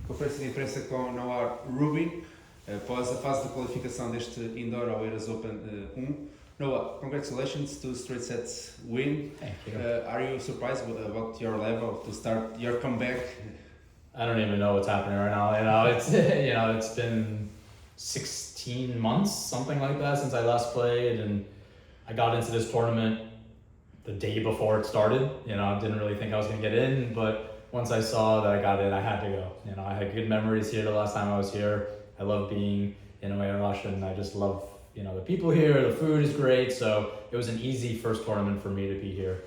Conferência de imprensa com Noah Rubin, após a fase de qualificação deste Indoor Oeiras Open 1. Noah, congratulations to straight sets win. Thank you. Are you surprised about your level to start your comeback? I don't even know what's happening right now. It's it's been 16 months, something like that, since I last played, and I got into this tournament the day before it started. I didn't really think I was gonna get in, but once I saw that I got in, I had to go. I had good memories here the last time I was here. I love being in Indoor Oeiras Open. I just love the people here. The food is great, so it was an easy first tournament for me to be here.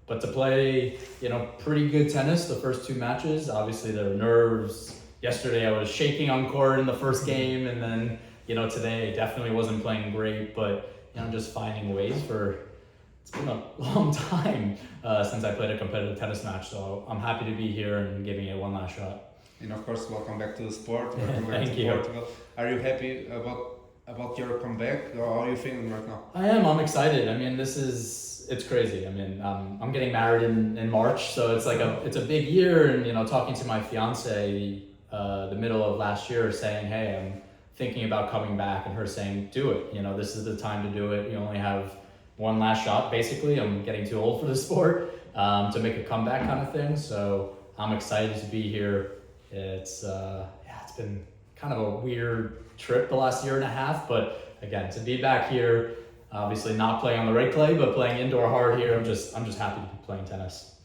But to play, pretty good tennis the first two matches. Obviously, there were nerves. Yesterday, I was shaking on court in the first game, and then today I definitely wasn't playing great. But just finding ways for. It's been a long time since I played a competitive tennis match, so I'm happy to be here and giving it one last shot. And of course, welcome back to the sport. Welcome back Thank to you. Portugal. Are you happy about your comeback? Or how are you feeling right now? I am. I'm excited. I mean, it's crazy. I mean, I'm getting married in March, so it's like it's a big year. And talking to my fiance the middle of last year, saying, "Hey, I'm thinking about coming back," and her saying, "Do it. This is the time to do it. You only have one last shot, basically. I'm getting too old for the sport to make a comeback kind of thing. So I'm excited to be here. It's been kind of a weird trip the last year and a half, but again, to be back here, obviously not playing on the right clay, but playing indoor hard here, I'm just happy to be playing tennis.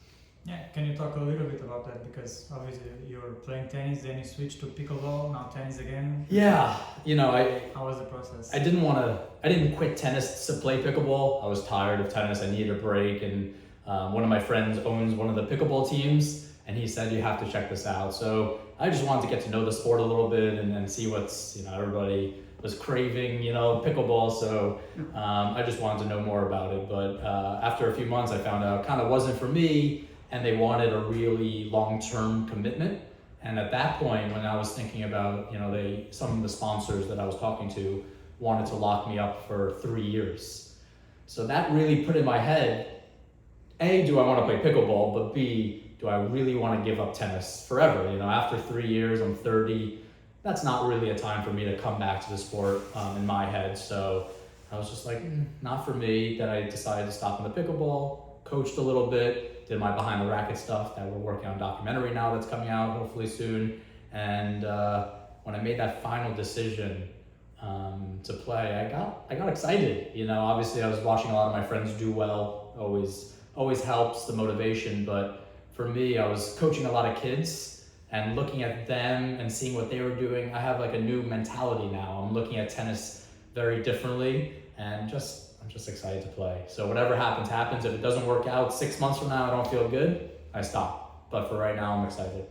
Yeah, can you talk a little bit about that? Because obviously you're playing tennis, then you switch to pickleball, now tennis again. Yeah, How was the process? I didn't quit tennis to play pickleball. I was tired of tennis. I needed a break, and one of my friends owns one of the pickleball teams, and he said, "You have to check this out." So I just wanted to get to know the sport a little bit and see what's, everybody was craving, pickleball. So I just wanted to know more about it. But after a few months, I found out it kind of wasn't for me, and they wanted a really long-term commitment. And at that point, when I was thinking about, some of the sponsors that I was talking to wanted to lock me up for 3 years. So that really put in my head, A, do I want to play pickleball? But B, do I really want to give up tennis forever? After 3 years, I'm 30. That's not really a time for me to come back to the sport in my head. So I was just like, not for me. Then I decided to stop in the pickleball, coached a little bit, did my behind the racket stuff that we're working on a documentary now that's coming out hopefully soon. And when I made that final decision to play, I got excited. Obviously I was watching a lot of my friends do well, always helps the motivation. But for me, I was coaching a lot of kids and looking at them and seeing what they were doing. I have like a new mentality now. I'm looking at tennis very differently, and I'm just excited to play. So whatever happens, happens. If it doesn't work out 6 months from now, I don't feel good, I stop. But for right now, I'm excited.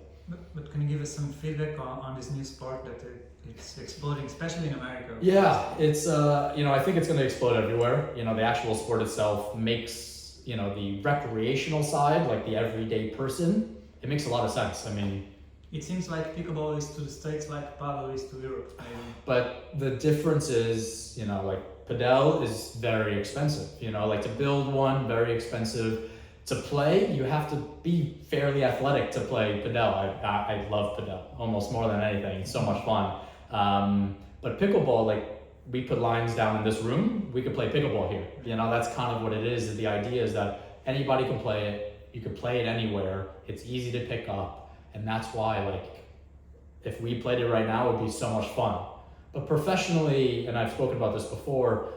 But can you give us some feedback on this new sport that it's exploding, especially in America? Yeah, it's I think it's going to explode everywhere. The actual sport itself makes the recreational side, like the everyday person, it makes a lot of sense. I mean, it seems like pickleball is to the States like paddle is to Europe, maybe. But the difference is, like padel is very expensive. Like to build one, very expensive. To play, you have to be fairly athletic to play padel. I love padel almost more than anything. It's so much fun. But pickleball, like we put lines down in this room, we could play pickleball here. That's kind of what it is. The idea is that anybody can play it. You can play it anywhere. It's easy to pick up. And that's why, if we played it right now, it would be so much fun. But professionally, and I've spoken about this before,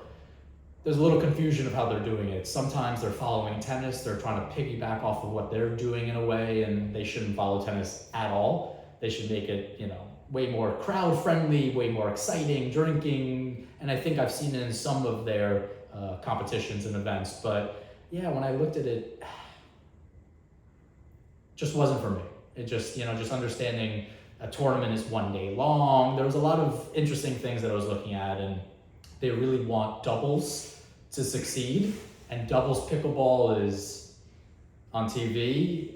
there's a little confusion of how they're doing it. Sometimes they're following tennis. They're trying to piggyback off of what they're doing in a way, and they shouldn't follow tennis at all. They should make it, way more crowd friendly, way more exciting, drinking. And I think I've seen it in some of their competitions and events. But yeah, when I looked at it, just wasn't for me. It just, just understanding a tournament is 1 day long. There was a lot of interesting things that I was looking at, and they really want doubles to succeed. And doubles pickleball is on TV,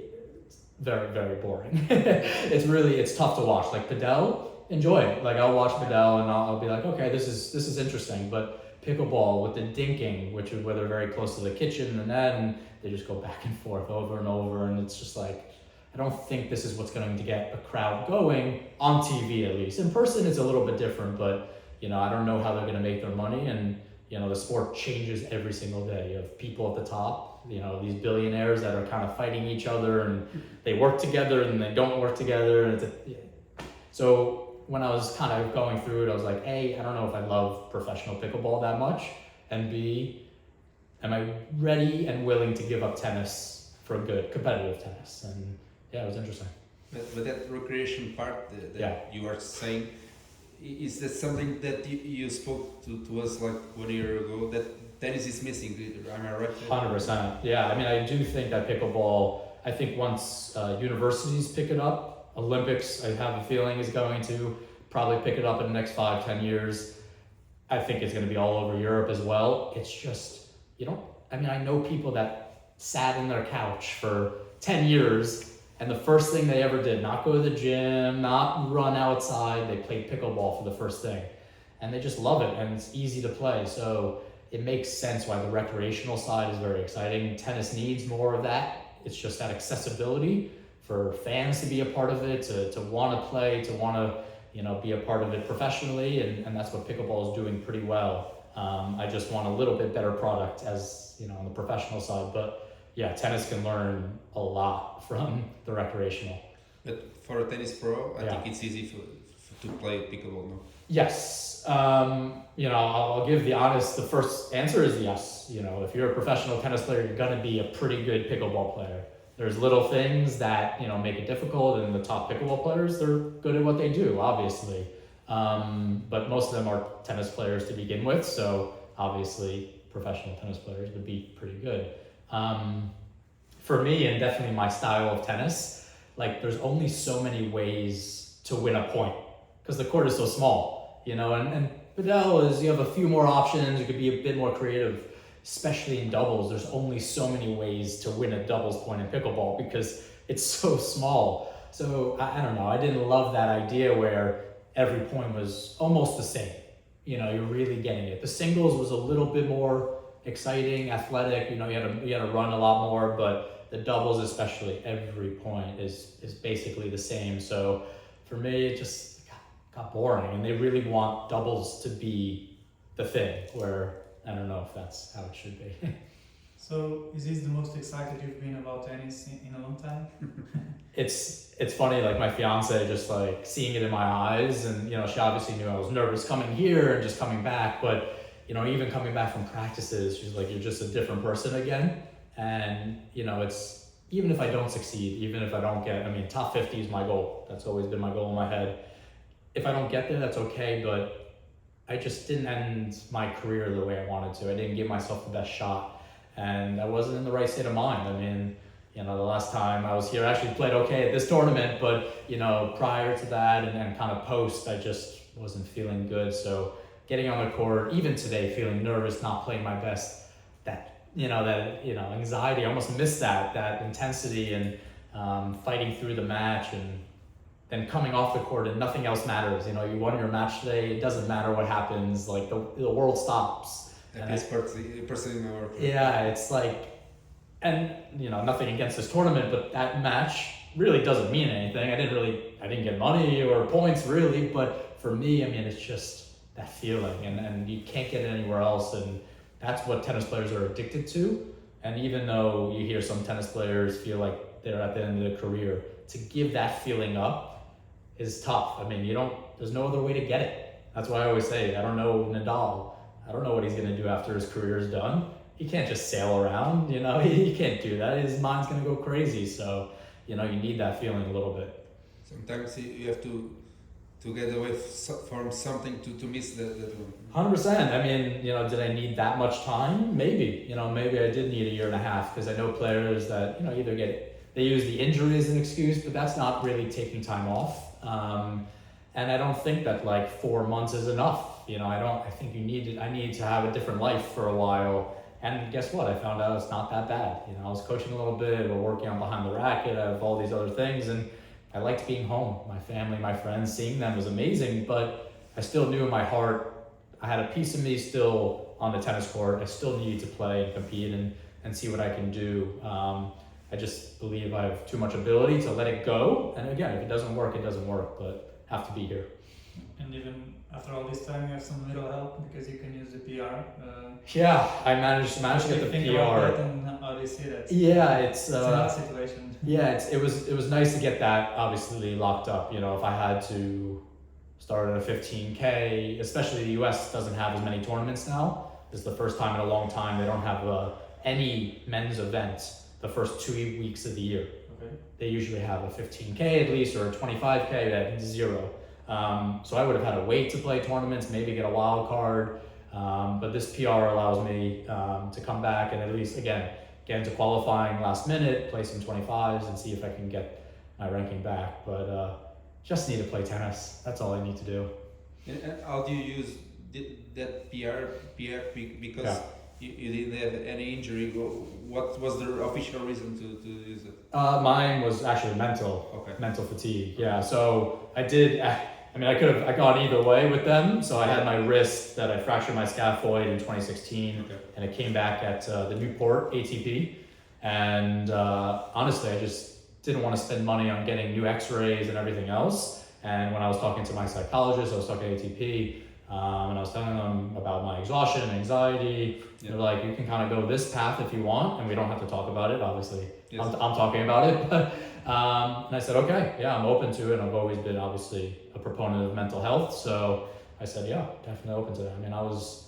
very, very boring. It's tough to watch. Like padel, enjoy it. Like I'll watch padel and I'll be like, okay, this is interesting. But pickleball with the dinking, which is where they're very close to the kitchen and the net, and they just go back and forth over and over, and it's just like, I don't think this is what's going to get a crowd going on TV, at least. In person, it's a little bit different, but I don't know how they're going to make their money. And the sport changes every single day. You have people at the top, these billionaires that are kind of fighting each other, and they work together and they don't work together. And so when I was kind of going through it, I was like, A, I don't know if I love professional pickleball that much, and B, am I ready and willing to give up tennis for good competitive tennis? And yeah, it was interesting. But that recreation part that you are saying, is that something that you spoke to us like 1 year ago, that tennis is missing? Am I right? 100%. Yeah, I mean, I do think that pickleball, I think once universities pick it up, Olympics, I have a feeling, is going to probably pick it up in the next 5-10 years. I think it's going to be all over Europe as well. It's just, I know people that sat in their couch for 10 years, and the first thing they ever did, not go to the gym, not run outside, they played pickleball for the first thing. And they just love it, and it's easy to play. So it makes sense why the recreational side is very exciting. Tennis needs more of that. It's just that accessibility for fans to be a part of it, to want to play, to want to be a part of it professionally, and that's what pickleball is doing pretty well. I just want a little bit better product as on the professional side, but yeah, tennis can learn a lot from the recreational. But for a tennis pro, I think it's easy to play pickleball now. Yes, I'll give the first answer is yes. If you're a professional tennis player, you're gonna be a pretty good pickleball player. There's little things that make it difficult, and the top pickleball players, they're good at what they do, obviously. But most of them are tennis players to begin with, so obviously professional tennis players would be pretty good. For me, and definitely my style of tennis, like there's only so many ways to win a point because the court is so small, and padel is, you have a few more options, you could be a bit more creative. Especially in doubles, there's only so many ways to win a doubles point in pickleball because it's so small. So I don't know, I didn't love that idea where every point was almost the same. You're really getting it. The singles was a little bit more exciting, athletic, you had to run a lot more, but the doubles especially, every point is basically the same. So for me, it just got boring, and they really want doubles to be the thing where I don't know if that's how it should be. So is this the most excited you've been about tennis in a long time? It's funny, like my fiance, just like seeing it in my eyes, and she obviously knew I was nervous coming here and just coming back, but even coming back from practices, she's like, you're just a different person again. And it's, even if I don't succeed, even if I don't get, top 50 is my goal. That's always been my goal in my head. If I don't get there, that's okay, but I just didn't end my career the way I wanted to. I didn't give myself the best shot, and I wasn't in the right state of mind. The last time I was here, I actually played okay at this tournament, but prior to that and kind of post, I just wasn't feeling good. So getting on the court, even today, feeling nervous, not playing my best, that anxiety, I almost missed that intensity and fighting through the match, and then coming off the court and nothing else matters. You won your match today, it doesn't matter what happens, like the world stops. Yeah, it's like, and nothing against this tournament, but that match really doesn't mean anything. I didn't get money or points really, but for me, it's just that feeling, and you can't get it anywhere else, and that's what tennis players are addicted to. And even though you hear some tennis players feel like they're at the end of their career, to give that feeling up is tough. There's no other way to get it. That's why I always say, I don't know Nadal. I don't know what he's gonna do after his career is done. He can't just sail around, he can't do that. His mind's gonna go crazy. So, you need that feeling a little bit. Sometimes you have to get away from something to miss that one. 100%. Did I need that much time? Maybe. Maybe I did need a year and a half, because I know players that, either they use the injury as an excuse, but that's not really taking time off. And I don't think that 4 months is enough. I think I need to have a different life for a while. And guess what? I found out it's not that bad. I was coaching a little bit, we're working on behind the racket, I have all these other things, and I liked being home. My family, my friends, seeing them was amazing, but I still knew in my heart, I had a piece of me still on the tennis court. I still needed to play and compete and see what I can do. I just believe I have too much ability to let it go. And again, if it doesn't work, it doesn't work, but have to be here. And even after all this time, you have some little help because you can use the PR. Yeah, I managed to get the think PR. about that and how do you see that? Yeah, it's another situation. Yeah, it was nice to get that obviously locked up. You know, if I had to start at a 15K, especially the US doesn't have as many tournaments now. This is the first time in a long time they don't have any men's events the first 2 weeks of the year. Okay. They usually have a 15K at least or a 25K, that 0. So I would have had to wait to play tournaments, maybe get a wild card. But this PR allows me to come back and at least, again, get into qualifying last minute, play some 25s and see if I can get my ranking back. But just need to play tennis. That's all I need to do. And how do you use that PR because you didn't have any injury? What was the official reason to use it? Mine was actually mental. Okay. Mental fatigue. Yeah. So I did. I mean, I gone either way with them. So I had my wrist that I fractured my scaphoid in 2016, and it came back at the Newport ATP. And honestly, I just didn't want to spend money on getting new X-rays and everything else. And when I was talking to my psychologist, I was talking to ATP, and I was telling them about my exhaustion and anxiety. They're like, you can kind of go this path if you want, and we don't have to talk about it. Obviously, yes. I'm talking about it. But, and I said, okay, yeah, I'm open to it. I've always been obviously a proponent of mental health. So I said, yeah, definitely open to that. I mean, I was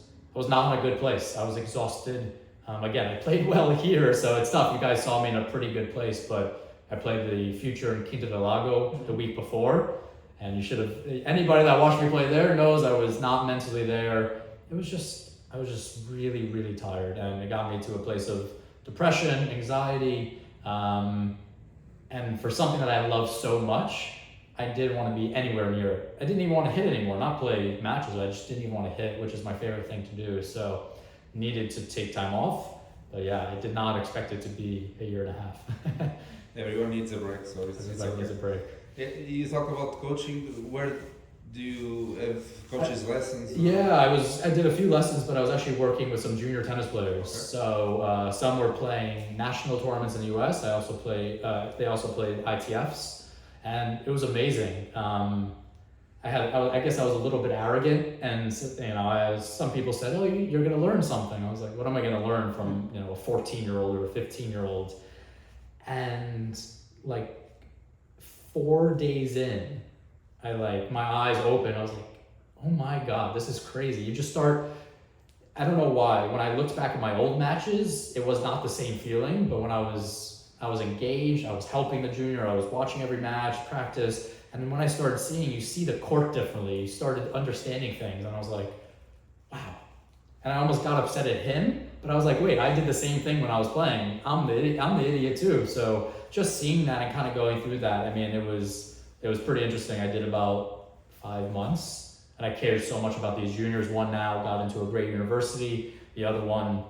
not in a good place. I was exhausted. Again, I played well here, so it's tough. You guys saw me in a pretty good place, but I played the Future in Quinta del Lago the week before, and you should have. Anybody that watched me play there knows I was not mentally there. I was just really, really tired, and it got me to a place of depression, anxiety, and for something that I love so much, I didn't want to be anywhere near it. I didn't even want to hit anymore, not play matches. I just didn't even want to hit, which is my favorite thing to do. So needed to take time off. But yeah, I did not expect it to be a year and a half. Everyone needs a break, so it's Everybody needs a break. You talk about coaching. Where do you have coaches' lessons? Yeah, I did a few lessons, but I was actually working with some junior tennis players. Okay. So some were playing national tournaments in the US. They also played ITFs, and it was amazing. I guess I was a little bit arrogant, and some people said, "Oh, you're going to learn something." I was like, "What am I going to learn from a 14-year-old or a 15-year-old?" And like 4 days in, my eyes open. I was like, "Oh my God, this is crazy!" You just start. I don't know why. When I looked back at my old matches, it was not the same feeling. But when I was engaged, I was helping the junior. I was watching every match, practice. And then when I started seeing, you see the court differently, you started understanding things, and I was like, wow. And I almost got upset at him, but I was like, wait, I did the same thing when I was playing. I'm the idiot too. So just seeing that and kind of going through that, I mean, it was pretty interesting. I did about 5 months, and I cared so much about these juniors. One now got into a great university. The other one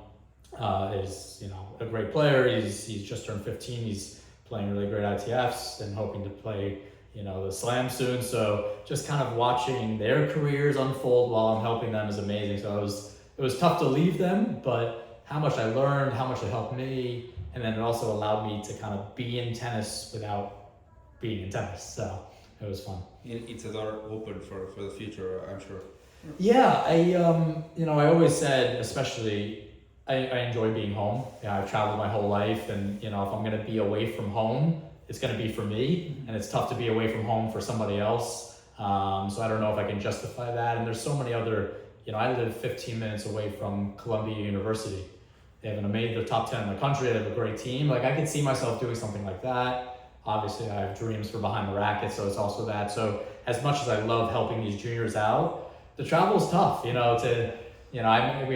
is a great player. He's just turned 15. He's playing really great ITFs and hoping to play the slam soon. So just kind of watching their careers unfold while I'm helping them is amazing. So it was tough to leave them, but how much I learned, how much it helped me, and then it also allowed me to kind of be in tennis without being in tennis. So it was fun. It's a door open for the future, I'm sure. Yeah, I always said, especially, I enjoy being home. I've traveled my whole life, and if I'm going to be away from home, it's going to be for me, and it's tough to be away from home for somebody else. So I don't know if I can justify that. And there's so many other, I live 15 minutes away from Columbia University. They have the top 10 in the country. They have a great team. I could see myself doing something like that. Obviously, I have dreams for behind the racket, so it's also that. So as much as I love helping these juniors out, the travel is tough. We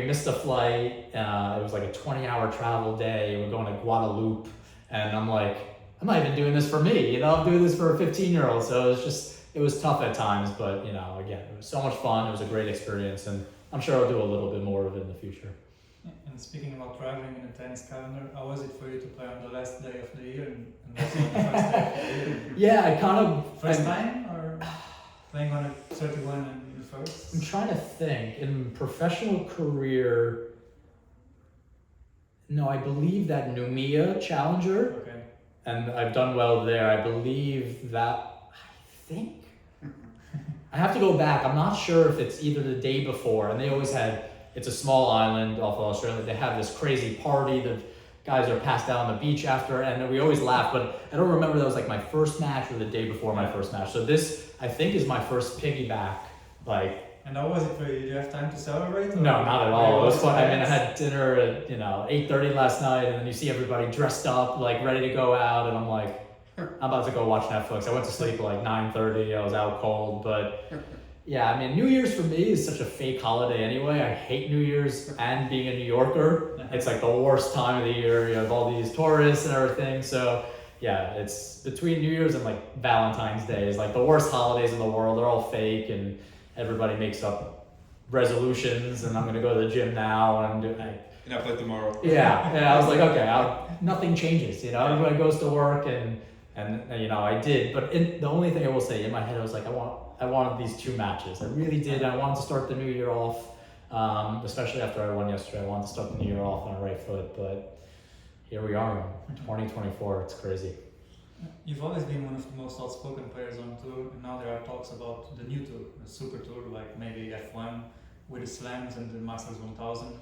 missed a flight. It was like a 20-hour travel day. We're going to Guadalupe, and I'm like, I'm not even doing this for me, I'm doing this for a 15-year-old. So it was tough at times, but again, it was so much fun. It was a great experience, and I'm sure I'll do a little bit more of it in the future. And speaking about traveling in the tennis calendar, how was it for you to play on the last day of the year and also on the first day of the year? Yeah, I kind of... First time, or playing on a 31 and the first? I'm trying to think. In professional career, no, I believe that Noumea Challenger, and I've done well there. I believe that, I think, I have to go back. I'm not sure if it's either the day before, and they always had, it's a small island off of Australia. They have this crazy party. The guys are passed out on the beach after, and we always laugh, but I don't remember that was like my first match or the day before my first match. So this, I think, is my first piggyback, like. And how was it for you? Did you have time to celebrate? Or No, not at all. It was fun. I mean, I had dinner at 8:30 last night, and then you see everybody dressed up, like ready to go out, and I'm like, I'm about to go watch Netflix. I went to sleep at like 9:30. I was out cold, but yeah, I mean, New Year's for me is such a fake holiday anyway. I hate New Year's, and being a New Yorker, it's like the worst time of the year. You have all these tourists and everything, so yeah, it's between New Year's and like Valentine's Day is like the worst holidays in the world. They're all fake, and everybody makes up resolutions, and I'm gonna go to the gym now and do. And I play tomorrow. Yeah. I was like, okay, nothing changes. Everybody goes to work, and I did. But the only thing I will say in my head, I was like, I wanted these 2 matches. I really did. I wanted to start the new year off, especially after I won yesterday. I wanted to start the new year off on the right foot, but here we are in 2024. It's crazy. You've always been one of the most outspoken players on tour, and now there are talks about the new tour, the super tour, like maybe F1 with the slams and the Masters 1000.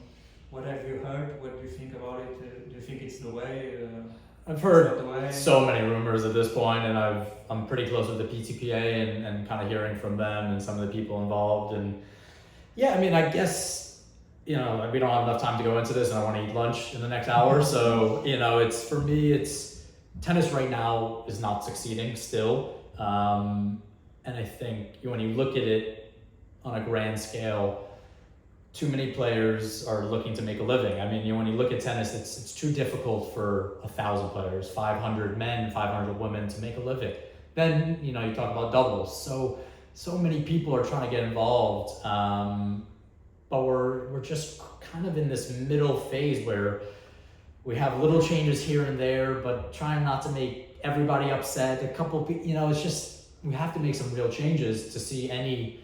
What have you heard? What do you think about it? Do you think it's the way? I've heard so many rumors at this point, and I'm pretty close with the PTPA and kind of hearing from them and some of the people involved. And yeah, I mean, I guess, we don't have enough time to go into this, and I want to eat lunch in the next hour. So, it's, for me, tennis right now is not succeeding still. And I think when you look at it on a grand scale, too many players are looking to make a living. I mean, when you look at tennis, it's too difficult for 1,000 players, 500 men, 500 women to make a living. Then, you talk about doubles. So many people are trying to get involved. But we're just kind of in this middle phase where we have little changes here and there, but trying not to make everybody upset. A couple of people, it's just, we have to make some real changes to see any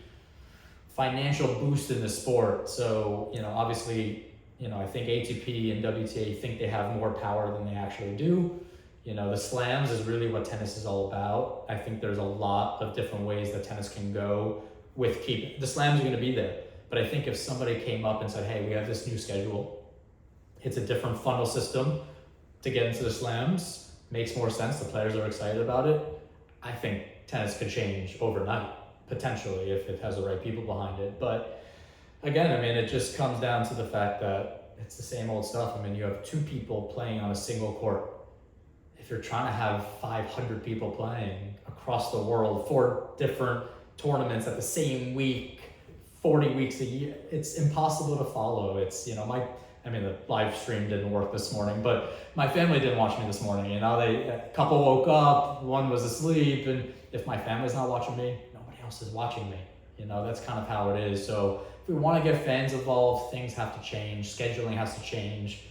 financial boost in the sport. So, obviously, I think ATP and WTA think they have more power than they actually do. The slams is really what tennis is all about. I think there's a lot of different ways that tennis can go with the slams are going to be there. But I think if somebody came up and said, hey, we have this new schedule, it's a different funnel system to get into the slams, makes more sense, the players are excited about it, I think tennis could change overnight, potentially, if it has the right people behind it. But again, I mean, it just comes down to the fact that it's the same old stuff. I mean, you have 2 people playing on a single court. If you're trying to have 500 people playing across the world, 4 different tournaments at the same week, 40 weeks a year, it's impossible to follow. It's, the live stream didn't work this morning, but my family didn't watch me this morning. A couple woke up, one was asleep, and if my family's not watching me, nobody else is watching me. That's kind of how it is. So if we want to get fans involved, things have to change. Scheduling has to change.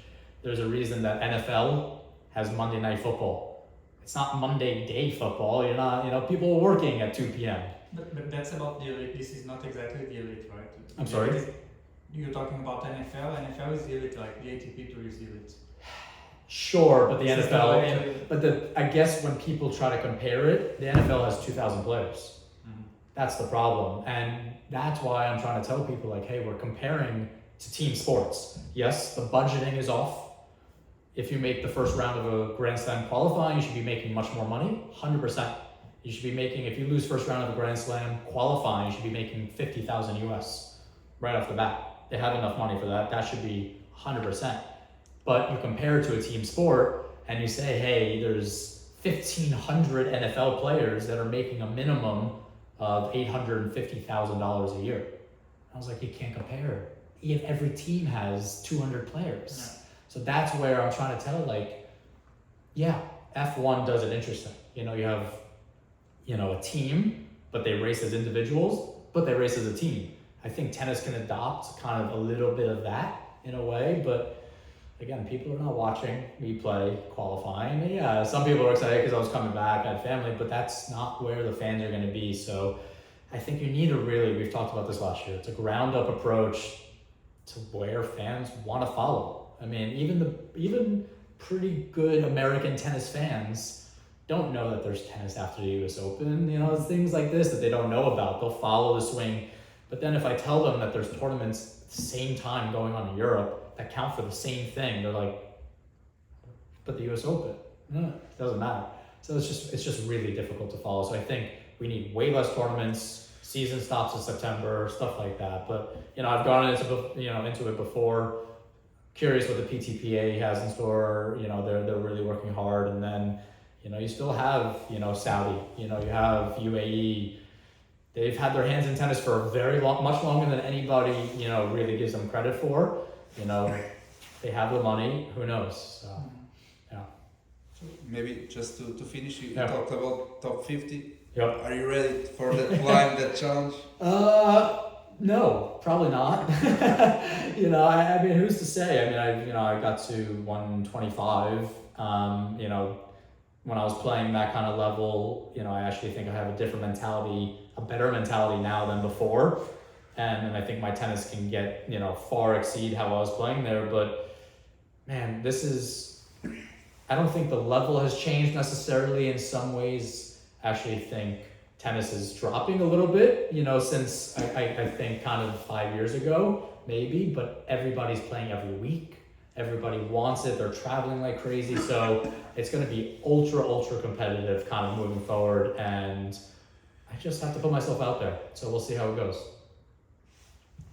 There's a reason that NFL has Monday Night Football. It's not Monday Day Football. You're not, people are working at 2 p.m. But that's about the elite. This is not exactly the elite, right? I'm sorry? You're talking about NFL. NFL is the elite, like the ATP Tour is the elite. Sure, but the NFL, I guess when people try to compare it, the NFL has 2,000 players. Mm-hmm. That's the problem. And that's why I'm trying to tell people, like, hey, we're comparing to team sports. Yes, the budgeting is off. If you make the first round of a Grand Slam qualifying, you should be making much more money, 100%. You should be making, if you lose first round of a Grand Slam qualifying, you should be making 50,000 US right off the bat. They have enough money for that. That should be 100%. But you compare it to a team sport and you say, hey, there's 1,500 NFL players that are making a minimum of $850,000 a year. I was like, you can't compare. Every team has 200 players. Yeah. So that's where I'm trying to tell, like, yeah, F1 does it interesting. You have, a team, but they race as individuals, but they race as a team. I think tennis can adopt kind of a little bit of that in a way, but again, people are not watching me play qualifying. And yeah, some people are excited because I was coming back, I had family, but that's not where the fans are going to be. So I think you need we've talked about this last year, it's a ground up approach to where fans want to follow. I mean, even pretty good American tennis fans don't know that there's tennis after the US Open. You know, it's things like this that they don't know about. They'll follow the swing. But then if I tell them that there's tournaments at the same time going on in Europe that count for the same thing, they're like, but the US Open, it doesn't matter. So it's just really difficult to follow. So I think we need way less tournaments. Season stops in September, stuff like that. But you know, I've gone into it before. Curious what the PTPA has in store. You know, they're really working hard. And then, you know, you still have, you know, Saudi. You know, you have UAE. They've had their hands in tennis for much longer than anybody, you know, really gives them credit for. You know, they have the money. Who knows? So, yeah. Maybe just to finish, you Yeah. talked about top 50. Yep. Are you ready for that climb, that challenge? No, probably not. You know, I mean, who's to say? I mean, I got to 125. You know, when I was playing that kind of level, you know, I actually think I have a different mentality, a better mentality now than before. And I think my tennis can get, you know, far exceed how I was playing there. But man, I don't think the level has changed necessarily. In some ways, I actually think tennis is dropping a little bit, you know, since I think kind of 5 years ago, maybe, but everybody's playing every week. Everybody wants it. They're traveling like crazy. So it's going to be ultra competitive kind of moving forward. And I just have to put myself out there. So we'll see how it goes.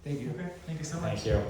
Thank you. Okay, thank you so much. Thank you.